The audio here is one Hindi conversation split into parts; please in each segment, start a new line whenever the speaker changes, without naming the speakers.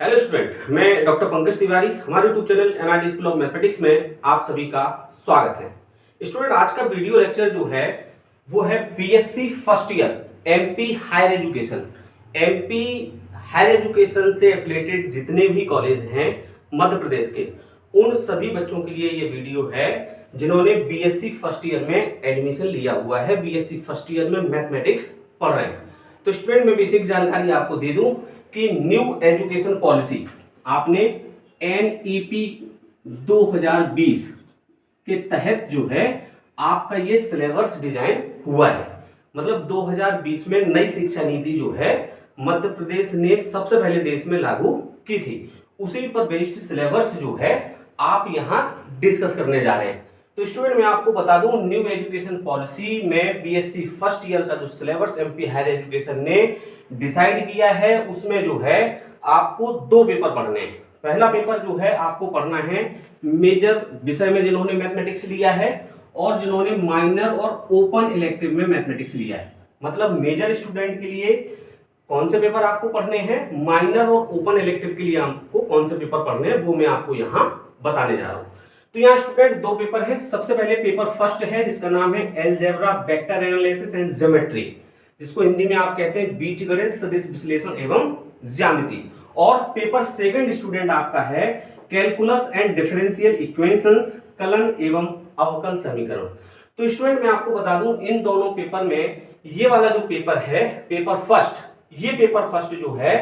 हेलो स्टूडेंट, मैं डॉक्टर पंकज तिवारी। हमारे YouTube channel NRD school of mathematics में आप सभी का स्वागत है। स्टूडेंट, आज का वीडियो लेक्चर जो है वो है BSc first year MP higher education. MP higher education से एफिलेटेड जितने भी कॉलेज हैं मध्य प्रदेश के, उन सभी बच्चों के लिए ये वीडियो है जिन्होंने बीएससी फर्स्ट ईयर में एडमिशन लिया हुआ है, बीएससी फर्स्ट ईयर में मैथमेटिक्स पढ़ रहे हैं। तो स्टूडेंट, मैं बेसिक जानकारी आपको दे दूं कि न्यू एजुकेशन पॉलिसी आपने एनईपी 2020 के तहत जो है आपका ये सिलेबस डिजाइन हुआ है। मतलब 2020 में नई शिक्षा नीति जो है मध्य प्रदेश ने सबसे पहले देश में लागू की थी, उसी पर बेस्ड सिलेबस जो है आप यहाँ डिस्कस करने जा रहे हैं। तो स्टूडेंट, मैं आपको बता दूं, न्यू एजुकेशन पॉलिसी में बीएससी फर्स्ट ईयर का जो सिलेबस एमपी हायर एजुकेशन ने डिसाइड किया है उसमें जो है आपको दो पेपर पढ़ने हैं। पहला पेपर जो है आपको पढ़ना है मेजर विषय में जिन्होंने मैथमेटिक्स लिया है और जिन्होंने माइनर और ओपन इलेक्टिव में मैथमेटिक्स लिया है। मतलब मेजर स्टूडेंट के लिए कौन से पेपर आपको पढ़ने हैं, माइनर और ओपन इलेक्टिव के लिए आपको कौन से पेपर पढ़ने हैं, वो मैं आपको यहाँ बताने जा रहा हूँ। तो यहाँ स्टूडेंट दो पेपर है। सबसे पहले पेपर फर्स्ट है जिसका नाम है algebra, vector analysis and geometry, जिसको हिंदी में आप कहते हैं बीजगणित, सदिश विश्लेषण एवं ज्यामिति। और पेपर सेकंड स्टूडेंट आपका है calculus and differential equations, kiln एवं अवकल समीकरण। तो स्टूडेंट, मैं आपको बता दूं, इन दोनों पेपर में ये वाला जो पेपर है पेपर फर्स्ट, ये पेपर फर्स्ट जो है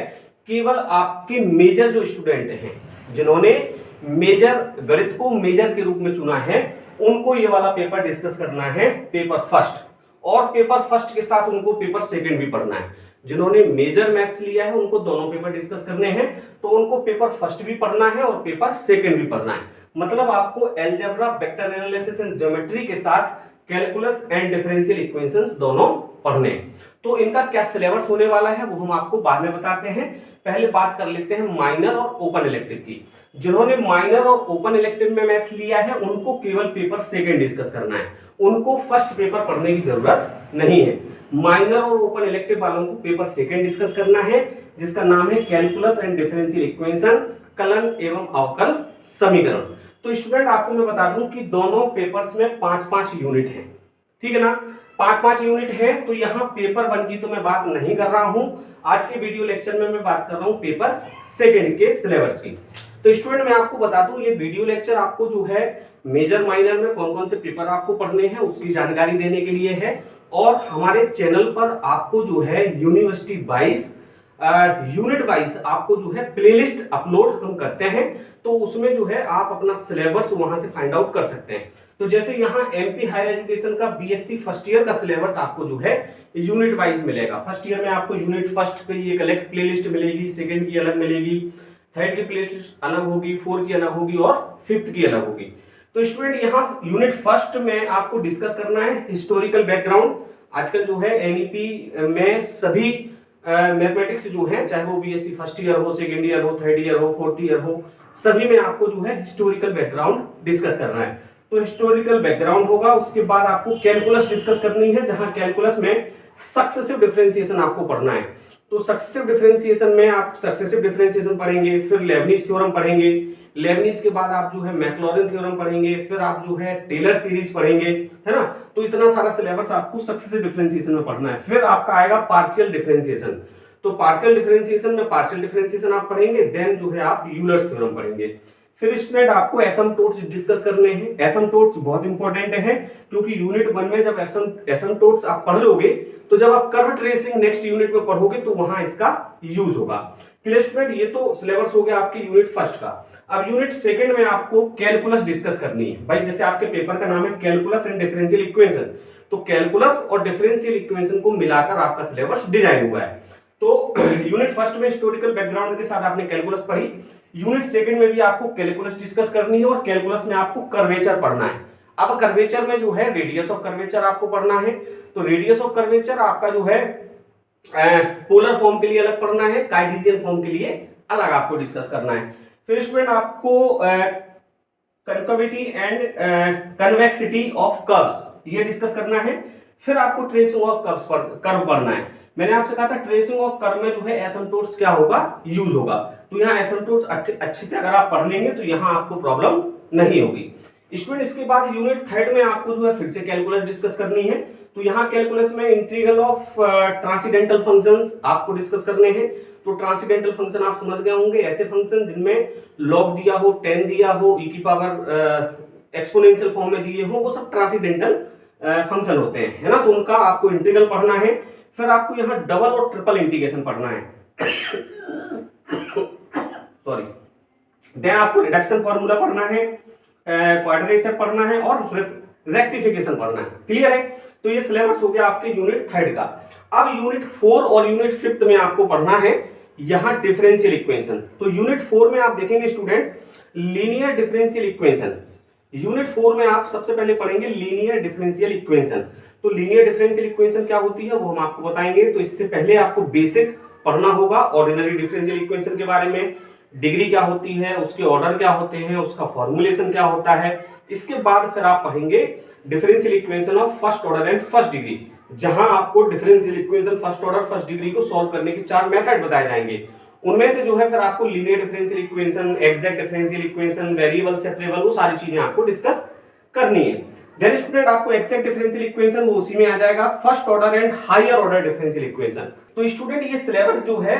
केवल आपके मेजर जो स्टूडेंट हैं जिन्होंने मेजर गणित को मेजर के रूप में चुना है उनको ये वाला पेपर डिस्कस करना है, पेपर फर्स्ट। और पेपर फर्स्ट के साथ उनको पेपर सेकंड भी पढ़ना है। जिन्होंने मेजर मैथ्स लिया है उनको दोनों पेपर डिस्कस करने हैं, तो उनको पेपर फर्स्ट भी पढ़ना है और पेपर सेकंड भी पढ़ना है। मतलब आपको algebra, vector analysis and geometry के साथ कैलकुलस एंड डिफरेंशियल इक्वेशंस दोनों पढ़ने हैं। तो इनका क्या सिलेबस होने वाला है वो हम आपको बाद में बताते हैं। पहले बात कर लेते हैं माइनर और ओपन इलेक्टिव की। जिन्होंने माइनर और ओपन इलेक्टिव में मैथ लिया है उनको केवल पेपर सेकंड डिस्कस करना है, उनको फर्स्ट पेपर पढ़ने की जरूरत नहीं है। माइनर और ओपन इलेक्टिव वालों को पेपर सेकंड डिस्कस करना है जिसका नाम है calculus and differential equation, kiln एवं अवकल समीकरण। तो स्टूडेंट, आपको मैं बता दूं कि दोनों पेपर्स में 5-5 यूनिट है, ठीक है ना, 5-5 यूनिट है। तो यहाँ पेपर 1 की तो मैं बात नहीं कर रहा हूं, आज के वीडियो लेक्चर में मैं बात कर रहा हूं पेपर सेकंड के सिलेबस की। तो स्टूडेंट, मैं आपको बता दूं ये वीडियो लेक्चर आपको जो है मेजर माइनर में कौन कौन से पेपर आपको पढ़ने हैं उसकी जानकारी देने के लिए है। और हमारे चैनल पर आपको जो है यूनिवर्सिटी वाइज यूनिट वाइज आपको जो है प्लेलिस्ट अपलोड हम करते हैं, तो उसमें जो है आप अपना सिलेबस वहां से फाइंड आउट कर सकते हैं। तो जैसे यहाँ एमपी हायर एजुकेशन का बीएससी फर्स्ट ईयर का सिलेबस आपको जो है यूनिट वाइज मिलेगा। फर्स्ट ईयर में आपको यूनिट फर्स्ट पे ये कलेक्ट प्लेलिस्ट मिलेगी, सेकंड की अलग मिलेगी, थर्ड की प्लेलिस्ट अलग होगी, फोर्थ की अलग होगी और फिफ्थ की अलग होगी। तो स्टूडेंट, यहाँ यूनिट फर्स्ट में आपको डिस्कस करना है हिस्टोरिकल बैकग्राउंड। आजकल जो है एनईपी में सभी मैथमेटिक्स जो है, चाहे वो बीएससी फर्स्ट ईयर हो, सेकंड ईयर हो, थर्ड ईयर हो, फोर्थ ईयर हो, सभी में आपको जो है हिस्टोरिकल बैकग्राउंड डिस्कस करना है। तो हिस्टोरिकल बैकग्राउंड होगा, उसके बाद आपको कैलकुलस डिस्कस करनी है, जहां कैलकुलस में सक्सेसिव डिफरेंशिएशन आपको पढ़ना है। तो सक्सेसिव डिफरेंशिएशन में आप सक्सेसिव डिफरेंशिएशन पढ़ेंगे, फिर लेबनिज थ्योरम पढ़ेंगे, लेबनिज के बाद आप जो है मैक्लॉरिन थ्योरम पढ़ेंगे, फिर आप जो है टेलर सीरीज पढ़ेंगे, है ना। तो इतना सारा सिलेबस आपको सक्सेसिव डिफरेंशिएशन में पढ़ना है। फिर आपका आएगा पार्शियल डिफरेंशिएशन। तो पार्शियल डिफरेंशिएशन में पार्शियल डिफरेंशिएशन आप पढ़ेंगे, देन जो है आप यूलर्स थ्योरम पढ़ेंगे। फिर स्टूडेंट, आपको एसिम्पटोट्स डिस्कस करने हैं। एसिम्पटोट्स बहुत इंपॉर्टेंट है क्योंकि यूनिट 1 में जब एसिम्पटोट्स आप पढ़ लोगे तो जब आप कर्व ट्रेसिंग नेक्स्ट यूनिट में पढ़ोगे तो वहां इसका यूज होगा। क्लियर स्टूडेंट, ये तो सिलेबस हो गया आपके यूनिट फर्स्ट का। अब यूनिट सेकंड में आपको कैलकुलस डिस्कस करनी है। भाई, जैसे आपके पेपर का नाम है कैलकुलस एंड डिफरेंशियल इक्वेशन, तो कैलकुलस और डिफरेंशियल इक्वेशन को मिलाकर आपका सिलेबस डिजाइन हुआ है। तो यूनिट फर्स्ट में हिस्टोरिकल बैकग्राउंड के साथ आपने कैलकुलस पढ़ी, यूनिट सेकंड में भी आपको कैलकुलस डिस्कस करनी है और कैलकुलस में आपको कर्वेचर पढ़ना है। अब कर्वेचर में जो है रेडियस ऑफ कर्वेचर आपको पढ़ना है। तो रेडियस ऑफ कर्वेचर आपका जो है पोलर फॉर्म के लिए अलग पढ़ना है, कार्टेशियन फॉर्म के लिए अलग आपको डिस्कस करना है। फिर स्टूडेंट, आपको कनकविटी एंड कन्वेक्सिटी ऑफ कर्व्स ये डिस्कस करना है। फिर आपको ट्रेसिंग ऑफ कर्व पढ़ना है। मैंने आपसे कहा था ट्रेसिंग ऑफ कर्व में जो है एसिम्पटोट्स क्या होगा, यूज होगा। तो यहाँ एसिम्पटोट्स अच्छे से अगर आप पढ़ लेंगे तो यहाँ आपको प्रॉब्लम नहीं होगी। स्टूडेंट इसके बाद यूनिट थर्ड में आपको जो है फिर से कैलकुलस डिस्कस करनी है। तो यहाँ कैलकुलस में इंटीग्रल ऑफ ट्रांसीडेंटल फंक्शंस आपको डिस्कस करने हैं। तो ट्रांसीडेंटल फंक्शन आप समझ गए होंगे, ऐसे फंक्शन जिनमें लॉग दिया हो, टेन दिया हो, ई की पावर एक्सपोनेंशियल फॉर्म में दिए हो, वो सब ट्रांसीडेंटल फंक्शन होते हैं, है ना। तो उनका आपको इंटीग्रल पढ़ना है। फिर आपको यहाँ डबल और ट्रिपल इंटीग्रेशन पढ़ना है सॉरी। देन आपको रिडक्शन फॉर्मूला पढ़ना है, क्वाड्रेचर पढ़ना है और रेक्टिफिकेशन पढ़ना है। क्लियर है। तो ये सिलेबस हो गया आपके यूनिट थर्ड का। अब यूनिट 4 और यूनिट 5 में आपको पढ़ना है यहाँ डिफरेंशियल इक्वेशन। तो यूनिट 4 में आप देखेंगे student linear differential equation. Unit 4 में आप सबसे पहले पढ़ेंगे लीनियर डिफरेंशियल इक्वेशन। तो लीनियर डिफरेंशियल इक्वेशन क्या होती है वो हम आपको बताएंगे। तो इससे पहले आपको बेसिक पढ़ना होगा ऑर्डिनरी डिफरेंशियल इक्वेशन के बारे में, डिग्री क्या होती है, उसके ऑर्डर क्या होते हैं, उसका फॉर्मुलेशन क्या होता है। इसके बाद फिर आप पढ़ेंगे differential equation of first order and first degree, जहां आपको differential equation first order first degree को सॉल्व करने के 4 मेथड बताए जाएंगे। उनमें से जो है फिर आपको linear differential equation, exact differential equation, variable separable, वो सारी चीजें आपको डिस्कस करनी है। देन स्टूडेंट आपको एग्जैक्ट डिफरेंशियल इक्वेशन वो उसी में आ जाएगा, first order and higher order differential equation. तो स्टूडेंट ये सिलेबस जो है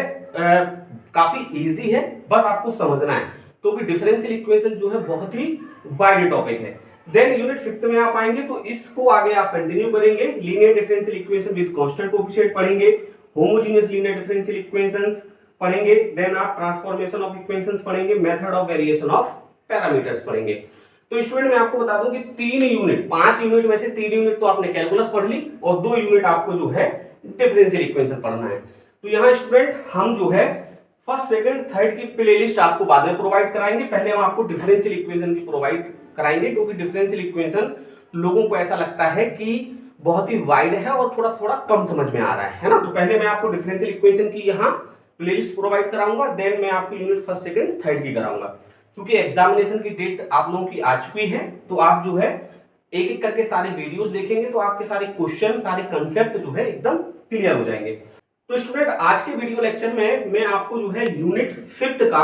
काफी इजी है, बस आपको समझना है, क्योंकि डिफरेंशियल इक्वेशन जो है बहुत ही वाइड टॉपिक है। देन यूनिट 5 में आप आएंगे तो इसको आगे आप कंटिन्यू करेंगे। Linear differential equation with constant coefficient पढ़ेंगे, होमोजेनियस लीनियर डिफरेंशियल इक्वेशंस पढ़ेंगे। देन आप ट्रांसफॉर्मेशन ऑफ इक्वेशंस पढ़ेंगे, method of variation of parameters पढ़ेंगे। तो स्टूडेंट मैं आपको बता दूं कि 3 यूनिट, 5 यूनिट में से 3 यूनिट तो आपने कैलकुलस पढ़ ली और 2 यूनिट आपको जो है डिफरेंशियल इक्वेशन पढ़ना है। तो यहाँ स्टूडेंट हम जो है फर्स्ट सेकंड थर्ड की प्लेलिस्ट आपको बाद में प्रोवाइड कराएंगे। पहले हम आपको डिफरेंशियल इक्वेशन की प्रोवाइड कराएंगे, क्योंकि डिफरेंशियल इक्वेशन लोगों को ऐसा लगता है कि बहुत ही वाइड है और थोड़ा थोड़ा कम समझ में आ रहा है ना। तो पहले मैं आपको डिफरेंशियल इक्वेशन की यहाँ प्लेलिस्ट प्रोवाइड कराऊंगा, देन मैं आपको यूनिट फर्स्ट सेकंड थर्ड की कराऊंगा। क्योंकि एग्जामिनेशन की डेट आप लोगों की आ चुकी है, तो आप जो है एक एक करके सारे वीडियोस देखेंगे तो आपके सारे क्वेश्चन, सारे कंसेप्ट जो है एकदम क्लियर हो जाएंगे। तो स्टूडेंट आज के वीडियो लेक्चर में मैं आपको जो है यूनिट 5 का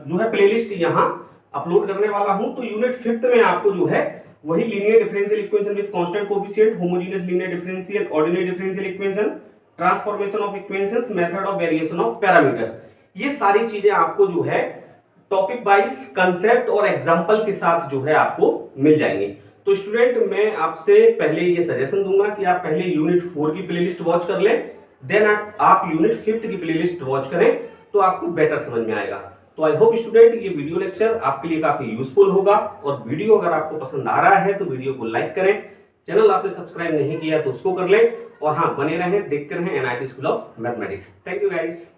जो है प्लेलिस्ट यहाँ अपलोड करने वाला हूं। तो यूनिट 5 में आपको जो है वही linear differential equation with constant coefficient, homogeneous linear differential, ordinary differential equation, transformation of equations, method of variation of parameters, ये सारी चीजें आपको जो है टॉपिक वाइज कंसेप्ट और एग्जांपल के साथ जो है आपको मिल जाएंगे। तो स्टूडेंट मैं आपसे पहले ये सजेशन दूंगा कि आप पहले यूनिट 4 की प्लेलिस्ट वॉच कर लें, देन आप यूनिट 5 की प्लेलिस्ट वॉच करें तो आपको बेटर समझ में आएगा। तो आई होप स्टूडेंट ये वीडियो लेक्चर आपके लिए काफी यूजफुल होगा, और वीडियो अगर आपको पसंद आ रहा है तो वीडियो को लाइक करें, चैनल आपने सब्सक्राइब नहीं किया तो उसको कर लें, और हाँ बने रहें, देखते रहें NIT school of mathematics. Thank you guys.